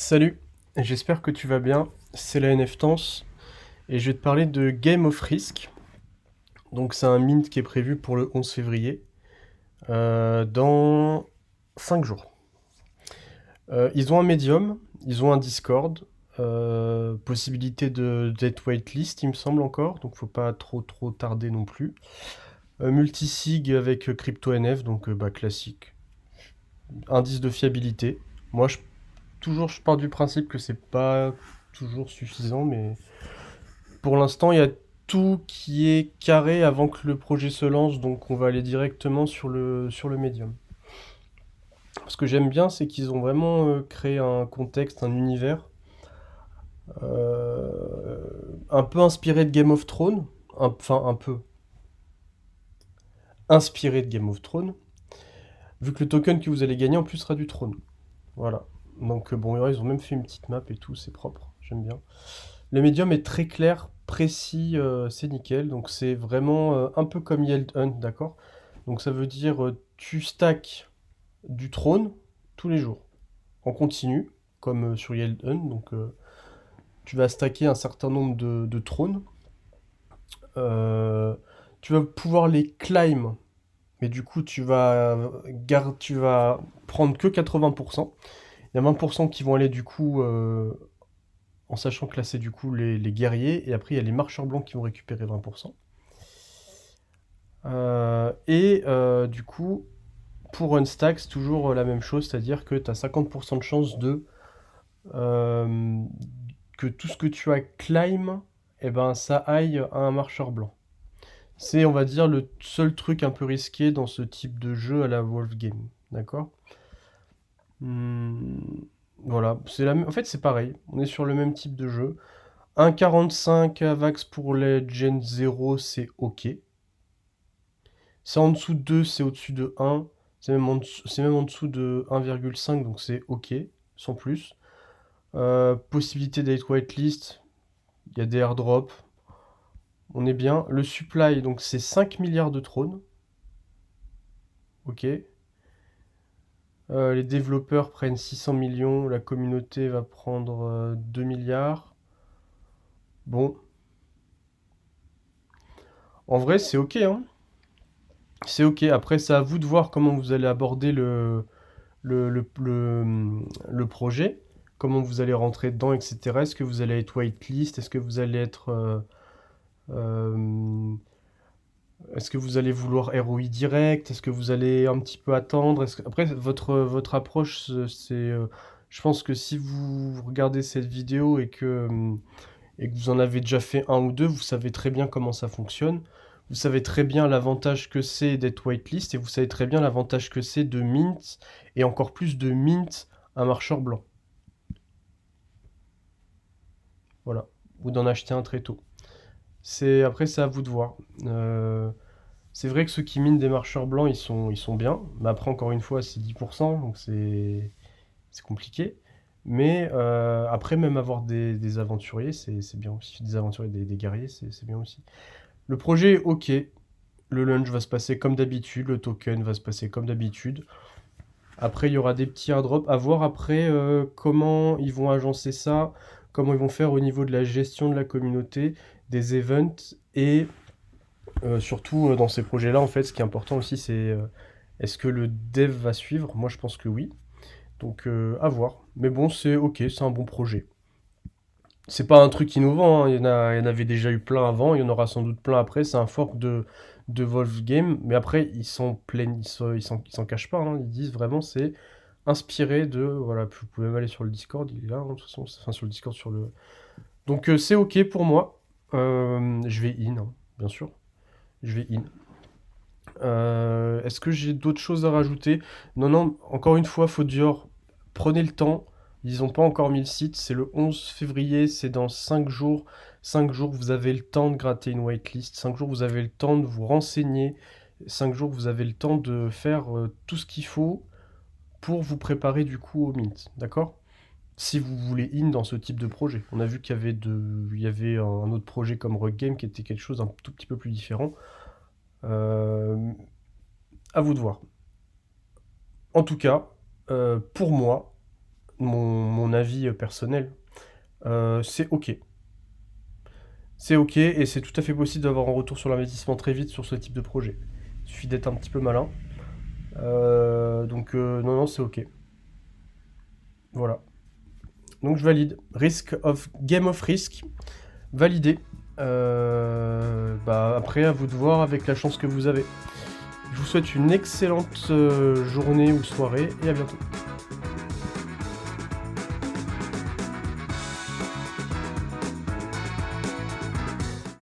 Salut, j'espère que tu vas bien. C'est la NF Tense et je vais te parler de Game of Risk. Donc c'est un mint qui est prévu pour le 11 février, dans 5 jours. Ils ont un Medium, ils ont un Discord, possibilité d'être whitelist il me semble encore, donc faut pas trop tarder non plus. Multisig avec CryptoNF, donc classique. Indice de fiabilité. Moi je pars du principe que c'est pas toujours suffisant, mais pour l'instant, il y a tout qui est carré avant que le projet se lance, donc on va aller directement sur le médium. Ce que j'aime bien, c'est qu'ils ont vraiment créé un contexte, un univers un peu inspiré de Game of Thrones, enfin un peu inspiré de Game of Thrones, vu que le token que vous allez gagner en plus sera du trône. Voilà. Donc bon, ils ont même fait une petite map et tout, c'est propre, j'aime bien. Le médium est très clair, précis, c'est nickel. Donc c'est vraiment un peu comme Yield Hunt, d'accord? Donc ça veut dire tu stacks du trône tous les jours, en continu, comme sur Yield Hunt. Donc tu vas stacker un certain nombre de trônes. Euh, Tu vas pouvoir les climb, mais du coup tu vas prendre que 80%. Il y a 20% qui vont aller du coup en sachant que là c'est du coup les guerriers, et après il y a les marcheurs blancs qui vont récupérer 20%. Du coup, pour Unstack, c'est toujours la même chose, c'est-à-dire que tu as 50% de chance euh, que tout ce que tu as climb, eh ben, ça aille à un marcheur blanc. C'est, on va dire, le seul truc un peu risqué dans ce type de jeu à la Wolf Game. D'accord. Hmm, voilà, en fait c'est pareil, on est sur le même type de jeu. 1,45 AVAX pour les Gen 0, c'est ok. C'est en dessous de 2, c'est au-dessus de 1. C'est même en dessous de 1,5, donc c'est ok, sans plus. Possibilité d'être whitelist, il y a des airdrops, on est bien. Le supply, donc c'est 5 milliards de trônes, ok. Les développeurs prennent 600 millions, la communauté va prendre 2 milliards. Bon, en vrai c'est ok, hein. C'est ok, après c'est à vous de voir comment vous allez aborder le projet, comment vous allez rentrer dedans, etc. Est-ce que vous allez être whitelist? Est-ce que vous allez être... euh, est-ce que vous allez vouloir ROI direct? Est-ce que vous allez un petit peu attendre? Après, votre approche, je pense que si vous regardez cette vidéo et que vous en avez déjà fait un ou deux, vous savez très bien comment ça fonctionne. Vous savez très bien l'avantage que c'est d'être whitelist et vous savez très bien l'avantage que c'est de mint et encore plus de mint un marcheur blanc. Voilà. Ou d'en acheter un très tôt. Après, c'est à vous de voir. C'est vrai que ceux qui minent des marcheurs blancs, ils sont bien. Mais après, encore une fois, c'est 10%, donc c'est compliqué. Mais après, même avoir des aventuriers, c'est bien aussi. Des aventuriers, des guerriers, c'est bien aussi. Le projet est ok. Le launch va se passer comme d'habitude. Le token va se passer comme d'habitude. Après, il y aura des petits airdrops. À voir après comment ils vont agencer ça, comment ils vont faire au niveau de la gestion de la communauté, des events et surtout dans ces projets-là, en fait, ce qui est important aussi, c'est est-ce que le dev va suivre? Moi, je pense que oui. Donc, à voir. Mais bon, c'est ok, c'est un bon projet. C'est pas un truc innovant, hein. Il y en avait déjà eu plein avant, il y en aura sans doute plein après. C'est un fork de Wolf Game, mais après, ils sont pleins, ils s'en cachent pas, hein. Ils disent vraiment, c'est inspiré de. Voilà, vous pouvez même aller sur le Discord, il est là, hein, de toute façon. Enfin, sur le Discord, sur le. Donc, c'est ok pour moi. Je vais in, hein, bien sûr. Je vais in. Est-ce que j'ai d'autres choses à rajouter? Non, non, encore une fois, Faute Dior, prenez le temps. Ils n'ont pas encore mis le site. C'est le 11 février, c'est dans 5 jours. 5 jours, vous avez le temps de gratter une whitelist. 5 jours, vous avez le temps de vous renseigner. 5 jours, vous avez le temps de faire tout ce qu'il faut pour vous préparer du coup au mint. D'accord? Si vous voulez in dans ce type de projet. On a vu il y avait un autre projet comme Rug Game qui était quelque chose d'un tout petit peu plus différent. Euh, à vous de voir. En tout cas, pour moi, mon avis personnel, c'est ok. C'est ok et c'est tout à fait possible d'avoir un retour sur l'investissement très vite sur ce type de projet. Il suffit d'être un petit peu malin. Donc non, non, c'est ok. Voilà. Donc je valide. Game of Risk, validé. Bah, après, à vous de voir avec la chance que vous avez. Je vous souhaite une excellente journée ou soirée et à bientôt.